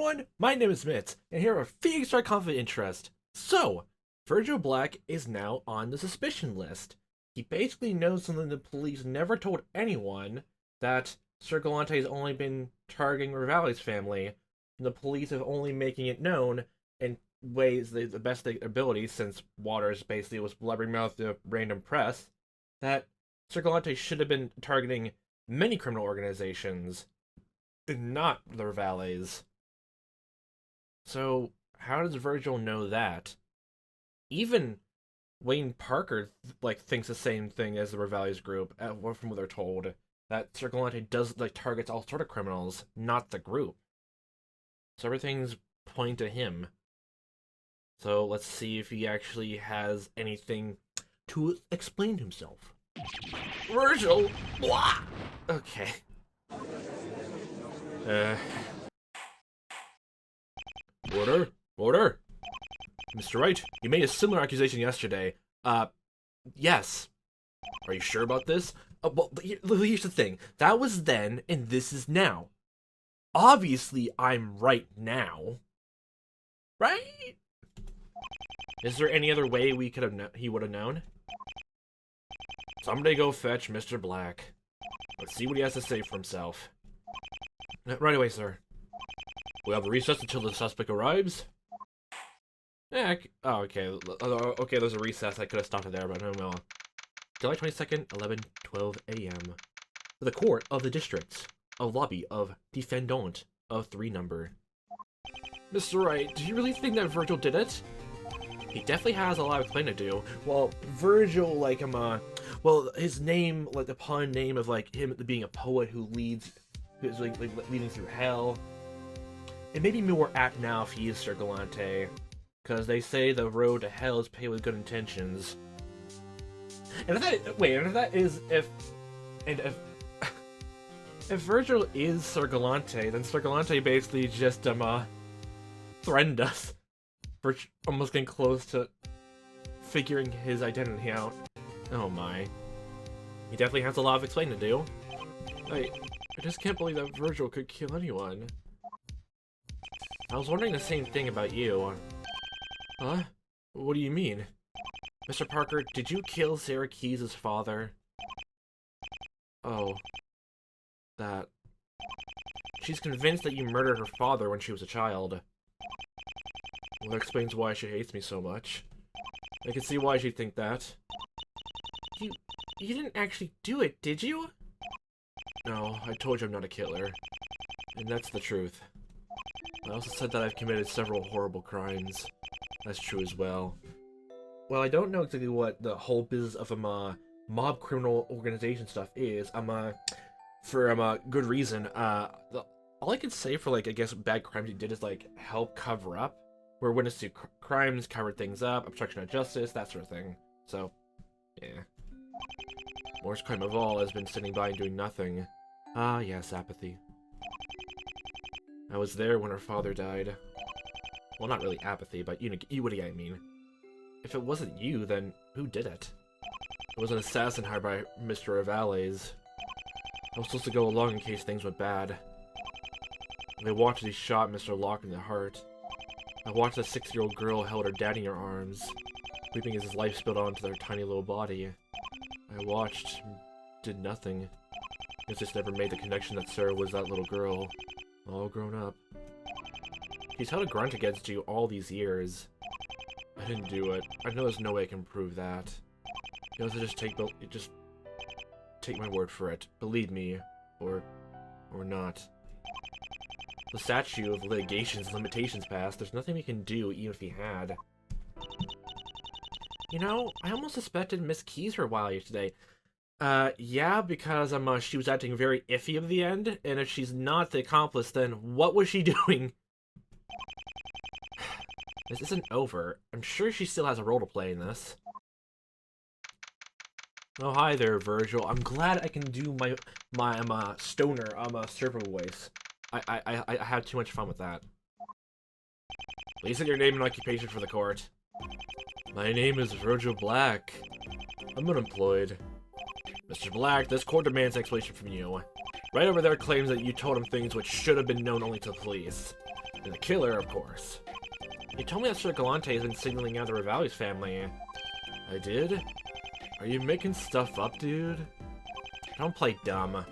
everyone, my name is Mitz, and here are Phoenix Star Conflict Interest. So, Virgil Black is now on the suspicion list. He basically knows something the police never told anyone, that Sir Galante has only been targeting Rivali's family, and the police have only making it known in ways the best of their ability, since Waters basically was blabbermouth to random press, that Sir Galante should have been targeting many criminal organizations, not the Rivales. So, how does Virgil know that? Even Wayne Parker, thinks the same thing as the Rivales group, from what they're told, that Sir Galante does, targets all sort of criminals, not the group. So everything's pointing to him. So, let's see if he actually has anything to explain himself. Virgil! Blah! Okay. Order! Mr. Wright, you made a similar accusation yesterday. Yes. Are you sure about this? Well, here's the thing. That was then, and this is now. Obviously, I'm right now. Right? Is there any other way we could have he would have known? Somebody go fetch Mr. Black. Let's see what he has to say for himself. Right away, sir. We have a recess until the suspect arrives. Yeah, oh, okay. Okay, there's a recess. I could have stopped it there, but no, no. July 22nd, 11:12 a.m. The court of the districts. A lobby of defendant of 3 number. Mr. Wright, do you really think that Virgil did it? He definitely has a lot of explaining to do. Well, Virgil, well, his name, the pun name of, him being a poet who leads, who's, leading through hell. It may be more apt now if he is Sir Galante, because they say the road to hell is paved with good intentions. And if Virgil is Sir Galante, then Sir Galante basically just, threatened us for almost getting close to figuring his identity out. Oh my. He definitely has a lot of explaining to do. I just can't believe that Virgil could kill anyone. I was wondering the same thing about you. Huh? What do you mean? Mr. Parker, did you kill Sarah Keyes' father? Oh. That. She's convinced that you murdered her father when she was a child. Well, that explains why she hates me so much. I can see why she'd think that. You didn't actually do it, did you? No, I told you I'm not a killer. And that's the truth. I also said that I've committed several horrible crimes. That's true as well. Well, I don't know exactly what the whole business of mob criminal organization stuff is. For good reason. All I can say for I guess bad crimes he did is help cover up, where witness to crimes, covered things up, obstruction of justice, that sort of thing. So, yeah. Worst crime of all has been sitting by and doing nothing. Ah, yes, apathy. I was there when her father died. Well, not really apathy, but you what do I mean? If it wasn't you, then who did it? It was an assassin hired by Mr. Rivales. I was supposed to go along in case things went bad. They watched as he shot Mr. Locke in the heart. I watched a 6-year-old girl held her daddy in her arms, weeping as his life spilled onto their tiny little body. I watched, did nothing. I just never made the connection that Sarah was that little girl, all grown up. He's held a grudge against you all these years. I didn't do it. I know there's no way I can prove that. You also just take my word for it. Believe me, or not. The statute of litigation's limitations passed. There's nothing we can do, even if he had. You know, I almost suspected Miss Keyes for a while today. Yeah, because she was acting very iffy at the end, and if she's not the accomplice, then what was she doing? This isn't over. I'm sure she still has a role to play in this. Oh, hi there, Virgil. I'm glad I can do my stoner, server voice. I had too much fun with that. Please state your name and occupation for the court. My name is Virgil Black. I'm unemployed. Mr. Black, this court demands an explanation from you. Right over there claims that you told him things which should have been known only to the police. And the killer, of course. You told me that Sir Galante has been signaling out the Rivali's family. I did? Are you making stuff up, dude? Don't play dumb.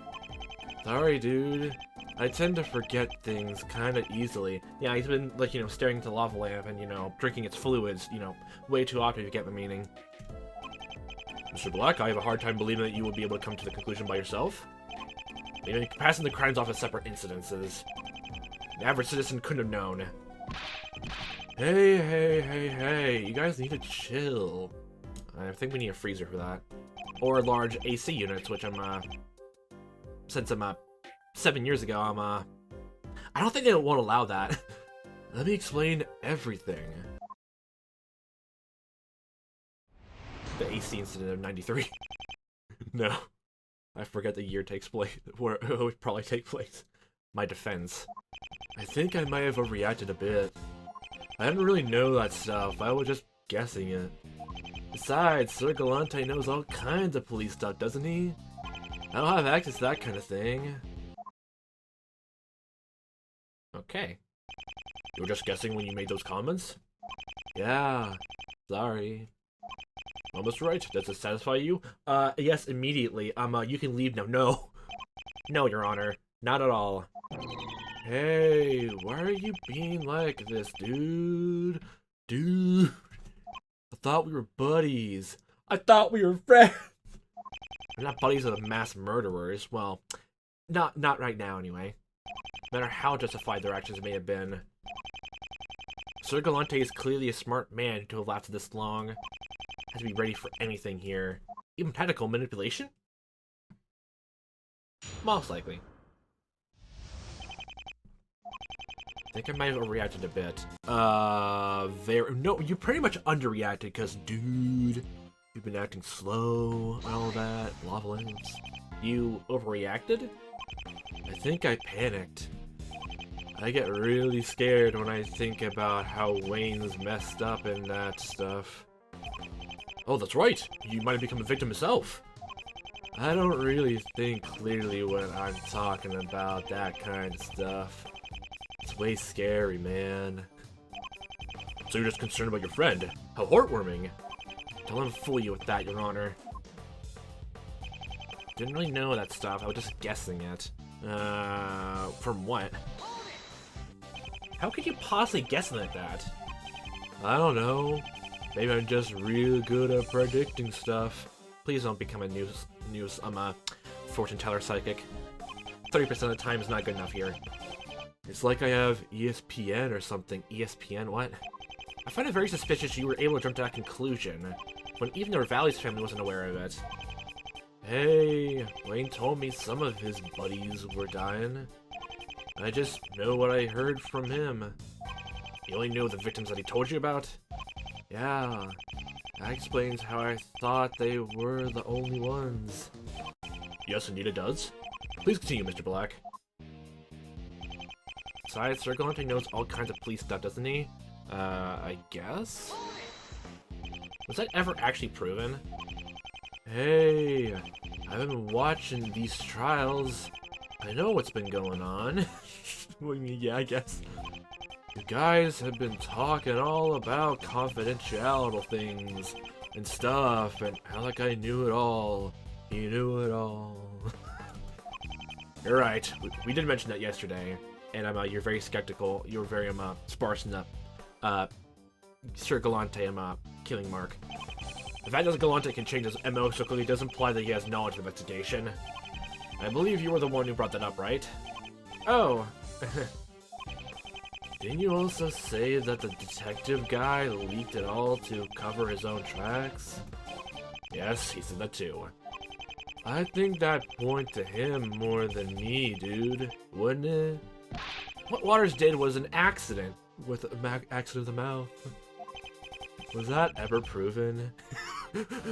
Sorry, dude. I tend to forget things kinda easily. Yeah, he's been, like, staring into the lava lamp and, drinking its fluids, way too often if you get my meaning. Mr. Black, I have a hard time believing that you would be able to come to the conclusion by yourself. Maybe passing the crimes off as separate incidences. The average citizen couldn't have known. Hey, you guys need to chill. I think we need a freezer for that. Or large AC units, which since I'm, 7 years ago, I don't think they won't allow that. Let me explain everything. The AC incident of 93. No. I forget the year takes place, where it would probably take place. My defense. I think I might have overreacted a bit. I didn't really know that stuff, I was just guessing it. Besides, Sir Galante knows all kinds of police stuff, doesn't he? I don't have access to that kind of thing. Okay. You were just guessing when you made those comments? Yeah. Sorry. Almost right. Does it satisfy you? Yes, immediately. You can leave now. No. No, Your Honor. Not at all. Hey, why are you being like this, dude? Dude. I thought we were buddies. I thought we were friends. We're not buddies of the mass murderers. Well, not right now, anyway. No matter how justified their actions may have been. Sir Galante is clearly a smart man to have lasted this long. Has to be ready for anything here. Even tactical manipulation? Most likely. I think I might have overreacted a bit. No, you pretty much underreacted, because, dude, you've been acting slow and all that. Lava lamps. You overreacted? I think I panicked. I get really scared when I think about how Wayne's messed up and that stuff. Oh, that's right! You might have become a victim yourself! I don't really think clearly when I'm talking about that kind of stuff. It's way scary, man. So you're just concerned about your friend? How heartwarming! Don't let him fool you with that, Your Honor. Didn't really know that stuff, I was just guessing it. From what? How could you possibly guess like that? I don't know. Maybe I'm just real good at predicting stuff. Please don't become a fortune teller psychic. 30% of the time is not good enough here. It's like I have ESPN or something. ESPN, what? I find it very suspicious you were able to jump to that conclusion, when even the Rivali's family wasn't aware of it. Hey, Wayne told me some of his buddies were dying. I just know what I heard from him. You only know the victims that he told you about? Yeah, that explains how I thought they were the only ones. Yes, indeed it does. Please continue, Mr. Black. Besides, Sir Galante knows all kinds of police stuff, doesn't he? I guess? Was that ever actually proven? Hey, I've been watching these trials. I know what's been going on. What do you mean, yeah, I guess. You guys have been talking all about confidentiality things and stuff, and how that guy knew it all. He knew it all. You're right. We did mention that yesterday, and you're very skeptical. You're very sparse in the Sir Galante killing mark. The fact that Galante can change his MO so quickly does imply that he has knowledge of investigation. I believe you were the one who brought that up, right? Oh. Didn't you also say that the detective guy leaked it all to cover his own tracks? Yes, he said that too. I think that'd point to him more than me, dude. Wouldn't it? What Waters did was an accident with an accident of the mouth. Was that ever proven?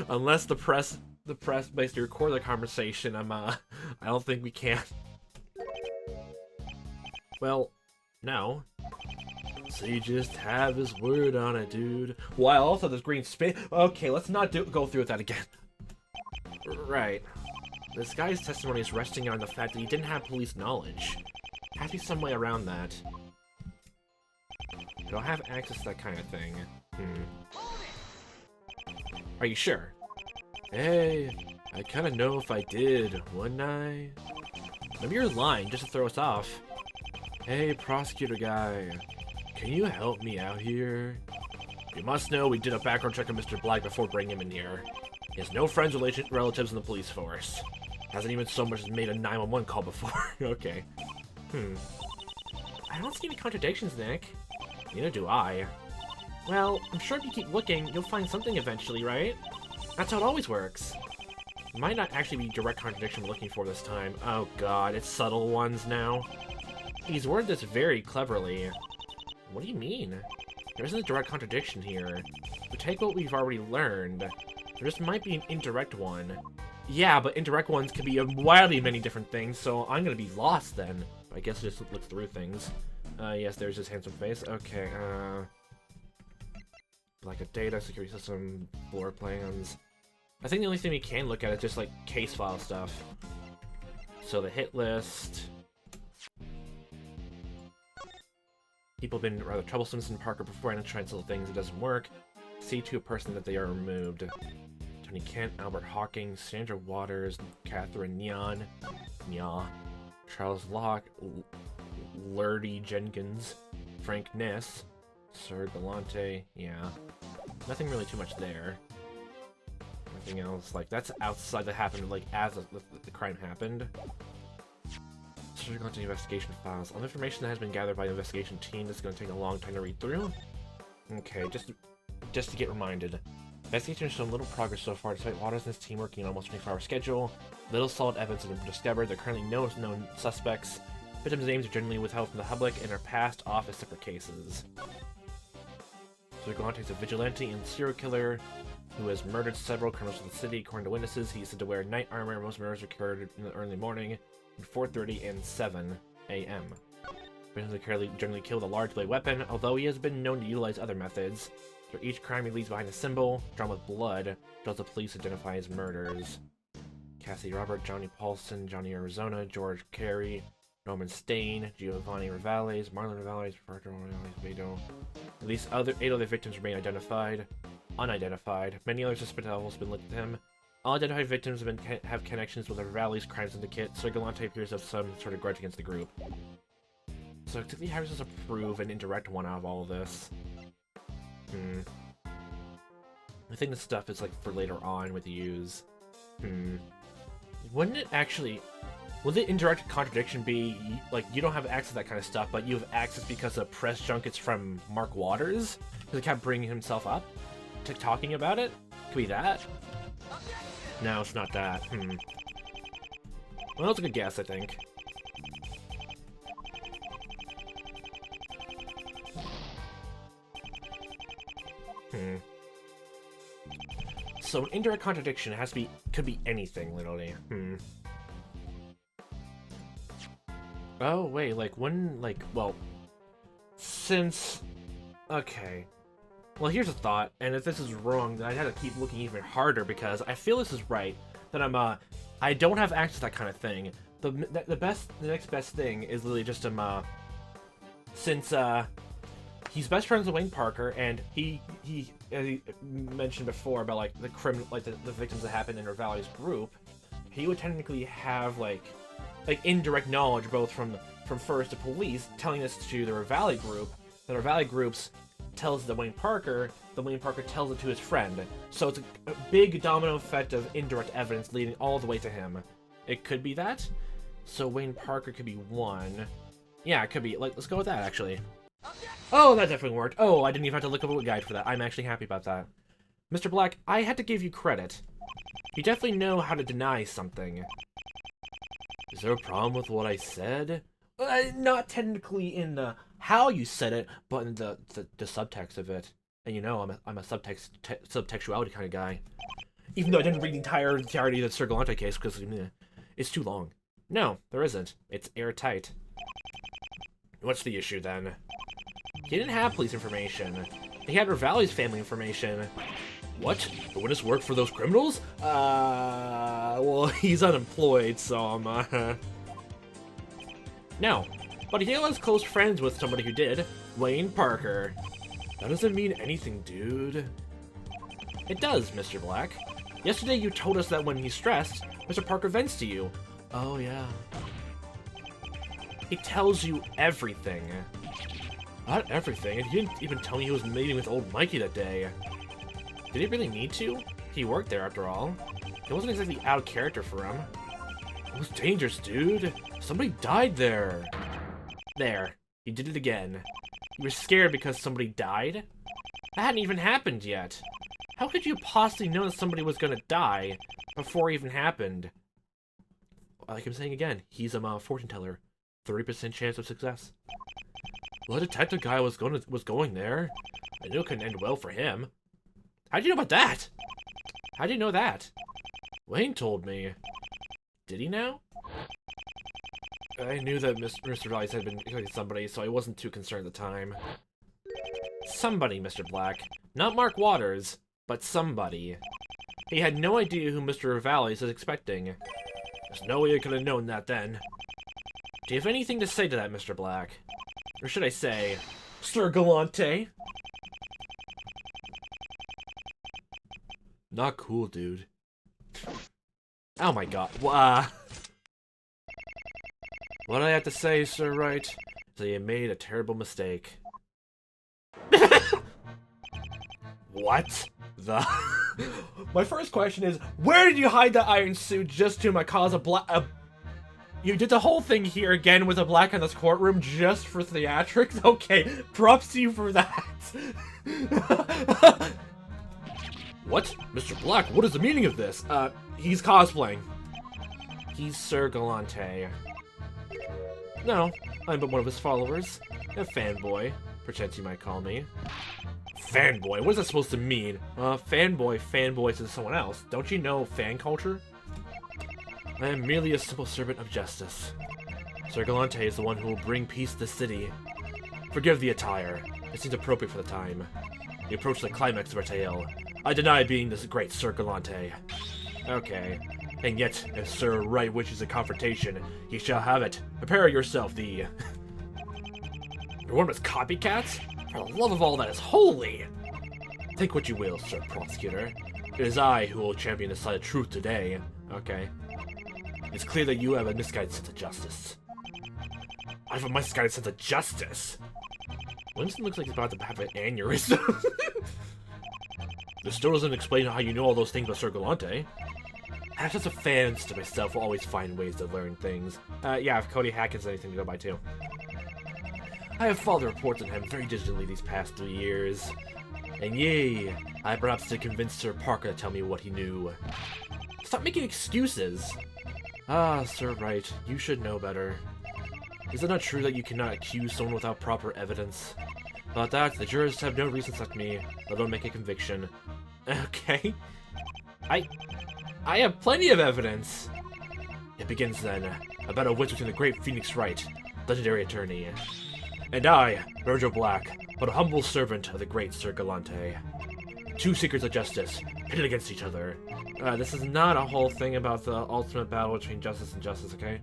Unless the press basically record the conversation, I don't think we can. Well, no. So you just have his word on it, dude. Well, also there's green space. Okay, let's not go through with that again. Right. This guy's testimony is resting on the fact that he didn't have police knowledge. Has to be some way around that. don't have access to that kind of thing. Are you sure? Hey, I kind of know if I did, wouldn't I? Maybe you're lying just to throw us off. Hey, prosecutor guy, can you help me out here? You must know we did a background check on Mr. Black before bringing him in here. He has no friends or relatives in the police force. Hasn't even so much as made a 911 call before. Okay. I don't see any contradictions, Nick. Neither do I. Well, I'm sure if you keep looking, you'll find something eventually, right? That's how it always works. It might not actually be direct contradiction we're looking for this time. Oh god, it's subtle ones now. He's worded this very cleverly. What do you mean? There isn't a direct contradiction here. But take what we've already learned. There just might be an indirect one. Yeah, but indirect ones can be wildly many different things, so I'm gonna be lost then. I guess just look through things. Yes, there's his handsome face. Okay, blackout data, security system, floor plans. I think the only thing we can look at is just, like, case file stuff. So the hit list. People have been rather troublesome since Parker before and trying to sell things, it doesn't work. See to a person that they are removed. Tony Kent, Albert Hawking, Sandra Waters, Catherine Neon, Charles Locke, Lurdy Jenkins, Frank Ness, Sir Galante, yeah. Nothing really too much there. Nothing else, like, that's outside that happened, like, as the crime happened. Sir Galante investigation files. All the information that has been gathered by the investigation team is going to take a long time to read through. Okay, just to get reminded. Investigation has shown little progress so far, despite Waters and his team working on almost 24-hour schedule. Little solid evidence has been discovered. There are currently no known suspects. Victims' names are generally withheld from the public and are passed off as separate cases. So Galante is a vigilante and serial killer who has murdered several criminals in the city. According to witnesses, he said to wear night armor. Most murders occurred in the early morning, at 4:30 and 7 a.m. Victims generally kill with a large blade weapon, although he has been known to utilize other methods. For each crime, he leaves behind a symbol, drawn with blood, which helps the police identify his murders. Cassie Robert, Johnny Paulson, Johnny Arizona, George Carey, Norman Stain, Giovanni Rivales, Marlon Rivales, Virgil Rivales, Beto. At least 8 other victims remain unidentified. Many other suspects have also been linked to him. All identified victims have connections with the Rivales crime syndicate, so Galante appears to have some sort of grudge against the group. So typically how does this approve an indirect one out of all of this? I think this stuff is like for later on with use. Wouldn't it actually... Would the indirect contradiction be, like, you don't have access to that kind of stuff, but you have access because of press junkets from Mark Waters? Because he kept bringing himself up to talking about it? Could be that? No, it's not that. Well, that's a good guess, I think. So an indirect contradiction has to be, could be anything, literally. Oh, wait, like, when, like, well, since, okay. Well, here's a thought, and if this is wrong, then I'd have to keep looking even harder, because I feel this is right, that I don't have access to that kind of thing. The next best thing is literally just since, he's best friends with Wayne Parker, and he mentioned before about, like, the victims that happened in Rivale's group, he would technically have, like indirect knowledge both from first the police telling this to the Rivale group, the Rivale groups tells the Wayne Parker tells it to his friend. So it's a big domino effect of indirect evidence leading all the way to him. It could be that. So Wayne Parker could be one. Yeah, it could be. Like, let's go with that, actually. Oh, that definitely worked. Oh, I didn't even have to look up a guide for that. I'm actually happy about that. Mr. Black, I had to give you credit. You definitely know how to deny something. Is there a problem with what I said? Not technically in the how you said it, but in the subtext of it. And you know, I'm a subtextuality kind of guy. Even though I didn't read the entirety of the Sir Galante case because it's too long. No, there isn't. It's airtight. What's the issue then? He didn't have police information. He had Rivale's family information. What? The witness worked for those criminals? Well, he's unemployed, so I'm, No. but he was close friends with somebody who did. Wayne Parker. That doesn't mean anything, dude. It does, Mr. Black. Yesterday you told us that when he's stressed, Mr. Parker vents to you. Oh, yeah. He tells you everything. Not everything, and he didn't even tell me he was meeting with old Mikey that day. Did he really need to? He worked there, after all. It wasn't exactly out of character for him. It was dangerous, dude. Somebody died there. There. He did it again. You were scared because somebody died? That hadn't even happened yet. How could you possibly know that somebody was gonna die before it even happened? Like I'm saying again, he's a fortune teller. 30% chance of success. Well, the detective guy was going there. I knew it couldn't end well for him. How'd you know about that? How'd you know that? Wayne told me. Did he now? I knew that Mr. Rice had been killing somebody, so I wasn't too concerned at the time. Somebody, Mr. Black. Not Mark Waters, but somebody. He had no idea who Mr. Vallis was expecting. There's no way I could have known that then. Do you have anything to say to that, Mr. Black? Or should I say, Sir Galante? Not cool, dude. Oh my god. What I have to say, Sir Wright, is that you made a terrible mistake. What the? My first question is, where did you hide the iron suit just to cause a black... You did the whole thing here again with a black in this courtroom just for theatrics? Okay, props to you for that. What? Mr. Black, what is the meaning of this? He's cosplaying. He's Sir Galante. No, I'm but one of his followers. A fanboy, perchance you might call me. Fanboy? What is that supposed to mean? Fanboy to someone else. Don't you know fan culture? I am merely a simple servant of justice. Sir Galante is the one who will bring peace to the city. Forgive the attire. It seems appropriate for the time. We approach the climax of our tale. I deny being this great Sir Galante. Okay. And yet, if Sir Wright wishes a confrontation, he shall have it. Prepare yourself, the... You're one of his copycats? For the love of all that is holy! Think what you will, Sir Prosecutor. It is I who will champion the side of truth today. Okay. It's clear that you have a misguided sense of justice. I have a misguided sense of justice? Winston looks like he's about to have an aneurysm. This still doesn't explain how you know all those things about Sir Galante. As just a fans to myself will always find ways to learn things. Yeah, if Cody Hackett's anything to go by too. I have followed the reports on him very diligently these past 3 years. And yay, I perhaps did convince Sir Parker to tell me what he knew. Stop making excuses! Ah, Sir Wright, you should know better. Is it not true that you cannot accuse someone without proper evidence? About that, the jurors have no reason to select me, let alone make a conviction. Okay. I have plenty of evidence! It begins then, about a witch between the great Phoenix Wright, legendary attorney, and I, Virgil Black, but a humble servant of the great Sir Galante. Two seekers of justice, pitted against each other. This is not a whole thing about the ultimate battle between justice and justice, okay?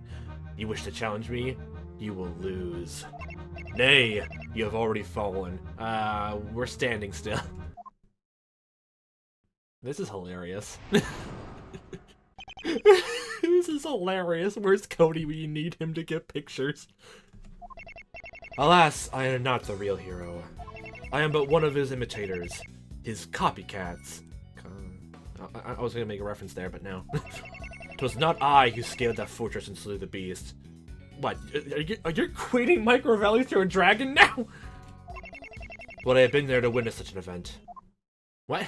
You wish to challenge me? You will lose. Nay, you have already fallen. We're standing still. This is hilarious. This is hilarious. Where's Cody when you need him to get pictures? Alas, I am not the real hero. I am but one of his imitators. His copycats. I was gonna make a reference there, but no. 'Twas not I who scaled that fortress and slew the beast. What? Are you equating Micro Valley to a dragon now? But I have been there to witness such an event. What?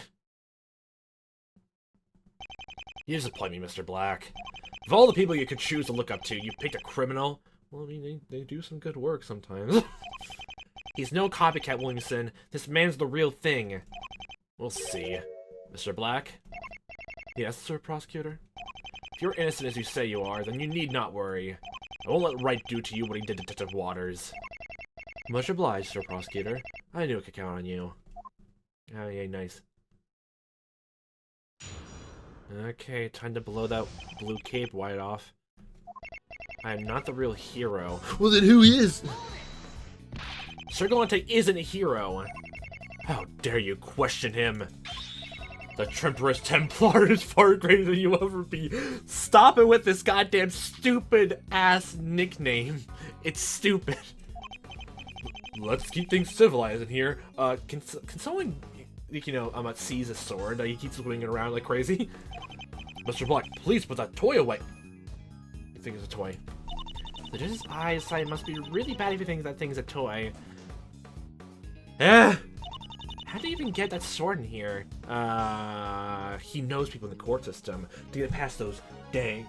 You disappoint me, Mr. Black. Of all the people you could choose to look up to, you picked a criminal? Well, I mean, they do some good work sometimes. He's no copycat, Williamson. This man's the real thing. We'll see. Mr. Black? Yes, Sir Prosecutor? If you're innocent as you say you are, then you need not worry. I won't let Wright do to you what he did to Detective Waters. Much obliged, Sir Prosecutor. I knew I could count on you. Oh, yeah, nice. Okay, time to blow that blue cape white off. I am not the real hero. Well, then who is? Sir Galante isn't a hero. How dare you question him? The Temperous Templar is far greater than you'll ever be. Stop it with this goddamn stupid-ass nickname. It's stupid. Let's keep things civilized in here. Can someone, you know, seize a sword? He keeps swinging it around like crazy. Mr. Black, please put that toy away. You think it's a toy? The judge's eyesight must be really bad if you think that thing's a toy. How do you even get that sword in here? He knows people in the court system to get past those dang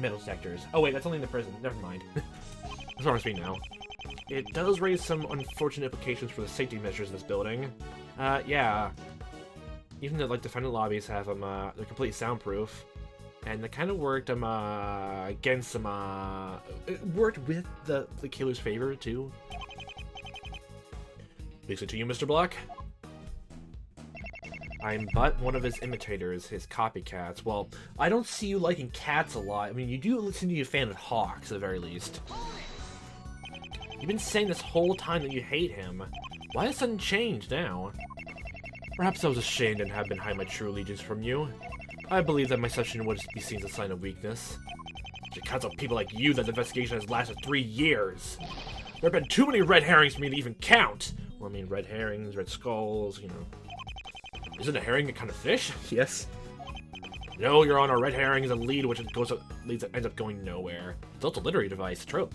metal detectors. Oh wait, that's only in the prison. Never mind. That's what I'm speaking now. It does raise some unfortunate implications for the safety measures in this building. Yeah. Even the defendant lobbies have them, they're completely soundproof. And they kind of worked against some, it worked with the killer's favor too. Listen to you, Mr. Black. I'm but one of his imitators, his copycats. Well, I don't see you liking cats a lot. I mean, you do listen to be a fan of hawks, at the very least. You've been saying this whole time that you hate him. Why has sudden change now? Perhaps I was ashamed and have been hiding my true allegiance from you. I believe that my suspicion would be seen as a sign of weakness. It's because of people like you that the investigation has lasted 3 years. There have been too many red herrings for me to even count. Well, I mean, red herrings, red skulls, you know. Isn't a herring a kind of fish? Yes. No, Your Honor, red herring is a lead which ends up going nowhere. It's also a literary device, trope.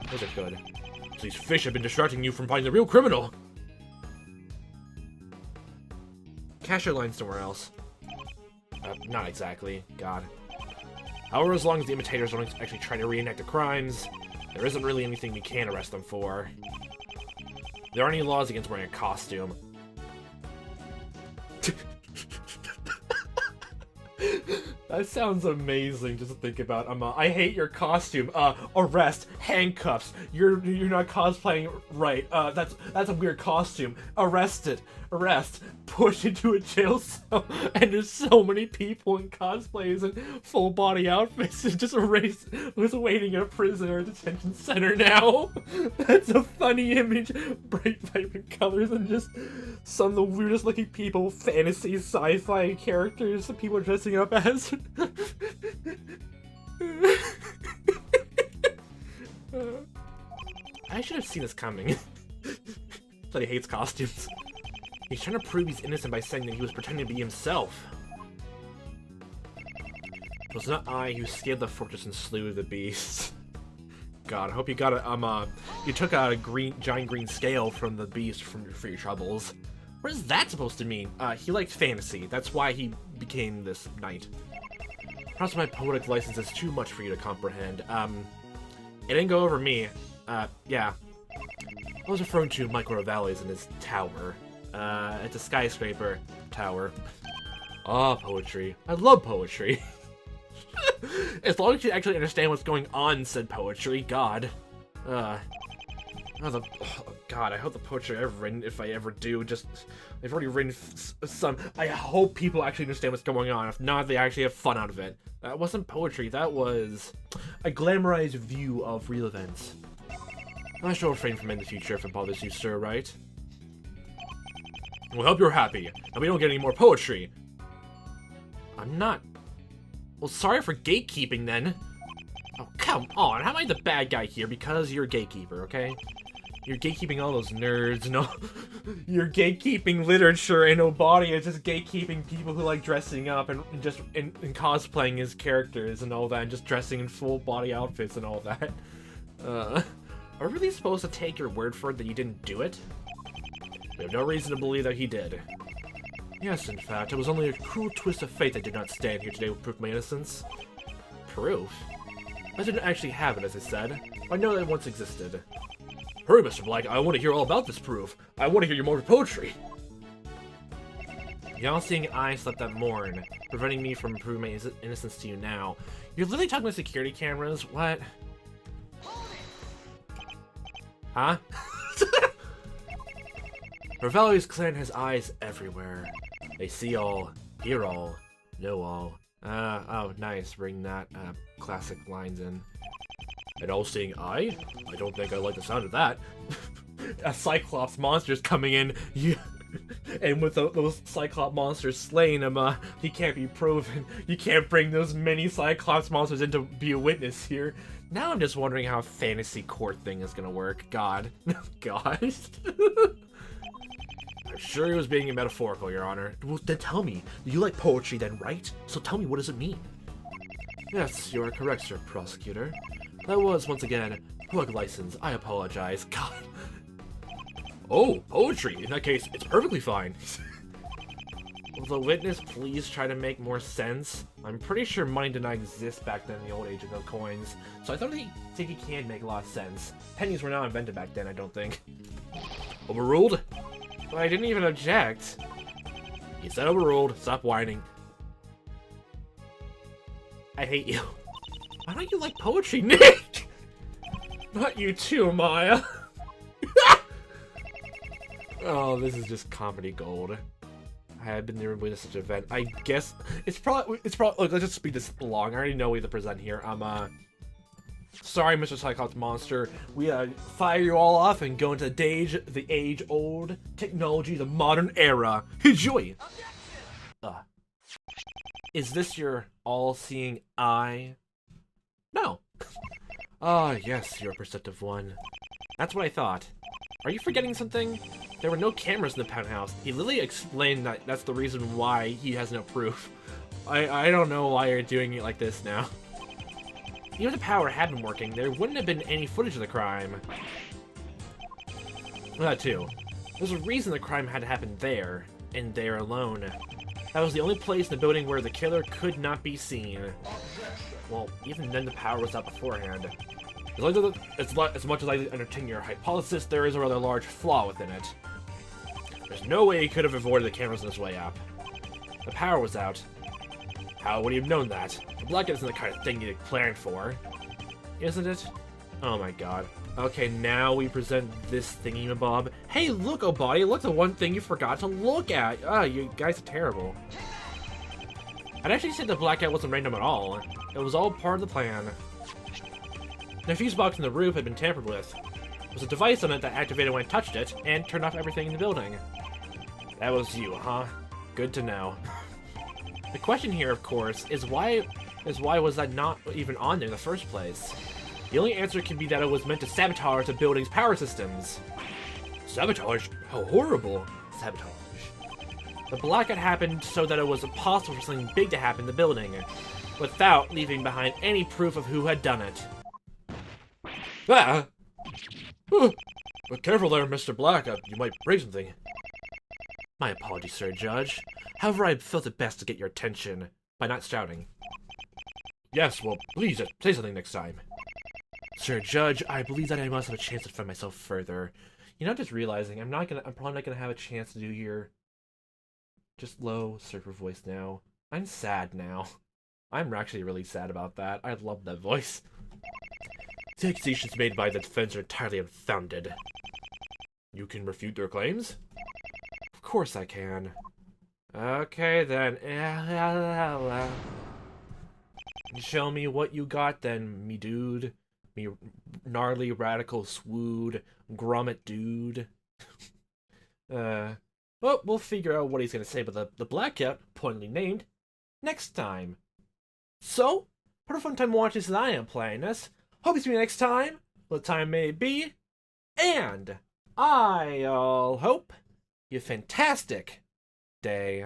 Those are good. So these fish have been distracting you from finding the real criminal. Cash your line somewhere else. Not exactly. God. However, as long as the imitators don't actually try to reenact the crimes, there isn't really anything we can arrest them for. There aren't any laws against wearing a costume. That sounds amazing just to think about. I hate your costume. Arrest, handcuffs. You're not cosplaying right. That's a weird costume. Arrested, arrest, pushed into a jail cell, and there's so many people in cosplays and full body outfits just erased. Who's waiting in a prison or a detention center now? That's a funny image. Bright, vibrant colors and just some of the weirdest looking people, fantasy, sci-fi characters that people are dressing up as. I should have seen this coming. That he hates costumes. He's trying to prove he's innocent by saying that he was pretending to be himself. It was not I who scaled the fortress and slew the beast. God, I hope you got a you took out a giant green scale from the beast for your troubles. What is that supposed to mean? He liked fantasy. That's why he became this knight. Perhaps my poetic license is too much for you to comprehend. It didn't go over me. Yeah. I was referring to Micro Valleys and his tower. It's a skyscraper tower. Ah, poetry. I love poetry. As long as you actually understand what's going on, said poetry. God. God, I hope the poetry I've written, if I ever do, I've already written some. I hope people actually understand what's going on. If not, they actually have fun out of it. That wasn't poetry, that was a glamorized view of real events. I shall refrain from it in the future if it bothers you, sir, right? We'll hope you're happy, and we don't get any more poetry. I'm not. Well, sorry for gatekeeping, then. Oh, come on, how am I the bad guy here? Because you're a gatekeeper, okay? You're gatekeeping all those nerds, no? You're gatekeeping literature, and nobody is just gatekeeping people who like dressing up and just and cosplaying as characters and all that, and just dressing in full body outfits and all that. Are we really supposed to take your word for it that you didn't do it? We have no reason to believe that he did. Yes, in fact, it was only a cruel twist of fate that did not stand here today with proof of my innocence. Proof? I didn't actually have it, as I said. I know that it once existed. Hurry, Mr. Black, I want to hear all about this proof. I want to hear your more poetry. The all-seeing eye slept that morn, preventing me from proving my innocence to you now. You're literally talking about security cameras? What? Huh? Ravelli's clan has eyes everywhere. They see all, hear all, know all. Oh, nice, bring that, classic lines in. An all-seeing eye? I don't think I like the sound of that. A Cyclops monster's coming in, and with those Cyclops monsters slaying him, he can't be proven. You can't bring those many Cyclops monsters in to be a witness here. Now I'm just wondering how a fantasy court thing is gonna work. God. God. I'm sure he was being metaphorical, Your Honor. Well, then tell me. You like poetry then, right? So tell me, what does it mean? Yes, you are correct, Sir Prosecutor. That was, once again, plug license. I apologize. God. Oh, poetry. In that case, it's perfectly fine. Will the witness please try to make more sense? I'm pretty sure money did not exist back then in the old age of no coins, so I don't think he can make a lot of sense. Pennies were not invented back then, I don't think. Overruled? But I didn't even object. You said overruled. Stop whining. I hate you. Why don't you like poetry, Nick? Not you too, Maya. Oh, this is just comedy gold. I have been there with such an event. I guess it's probably look, let's just speed this along. I already know what to present here. Sorry, Mr. Cyclops Monster. We fire you all off and go into the age-old technology, the modern era. Enjoy. Is this your all-seeing eye? No. Ah, yes, you're a perceptive one. That's what I thought. Are you forgetting something? There were no cameras in the penthouse. He literally explained that that's the reason why he has no proof. I don't know why you're doing it like this now. Even if the power had been working, there wouldn't have been any footage of the crime. That too. There's a reason the crime had to happen there, and there alone. That was the only place in the building where the killer could not be seen. Well, even then the power was out beforehand. As much as I entertain your hypothesis, there is a rather large flaw within it. There's no way he could have avoided the cameras on his way up. The power was out. How would he have known that? The blackout isn't the kind of thing you'd plan for. Isn't it? Oh my god. Okay, now we present this thingy-mabob. Hey, look, oh buddy, look, the one thing you forgot to look at! Ah, you guys are terrible. I'd actually say the blackout wasn't random at all. It was all part of the plan. The fuse box in the roof had been tampered with. There was a device on it that activated when I touched it, and turned off everything in the building. That was you, huh? Good to know. The question here, of course, is why was that not even on there in the first place? The only answer can be that it was meant to sabotage the building's power systems. Sabotage? How horrible! Sabotage. The blackout happened so that it was impossible for something big to happen in the building, without leaving behind any proof of who had done it. Ah! But careful there, Mr. Black, you might break something. My apologies, Sir Judge. However, I felt it best to get your attention by not shouting. Yes, well, please, say something next time. Sir Judge, I believe that I must have a chance to defend myself further. You know, I'm just realizing I'm probably not gonna have a chance to do your just low surfer voice now. I'm sad now. I'm actually really sad about that. I love that voice. The accusations made by the defense are entirely unfounded. You can refute their claims? Of course I can. Okay then. Show me what you got then, me dude. Me gnarly radical swood grommet dude. Well, we'll figure out what he's gonna say about the blackout, pointedly named, next time. So, what a fun time watching since I am playing this. Hope you see me next time, what time may be, and I'll hope you a fantastic day.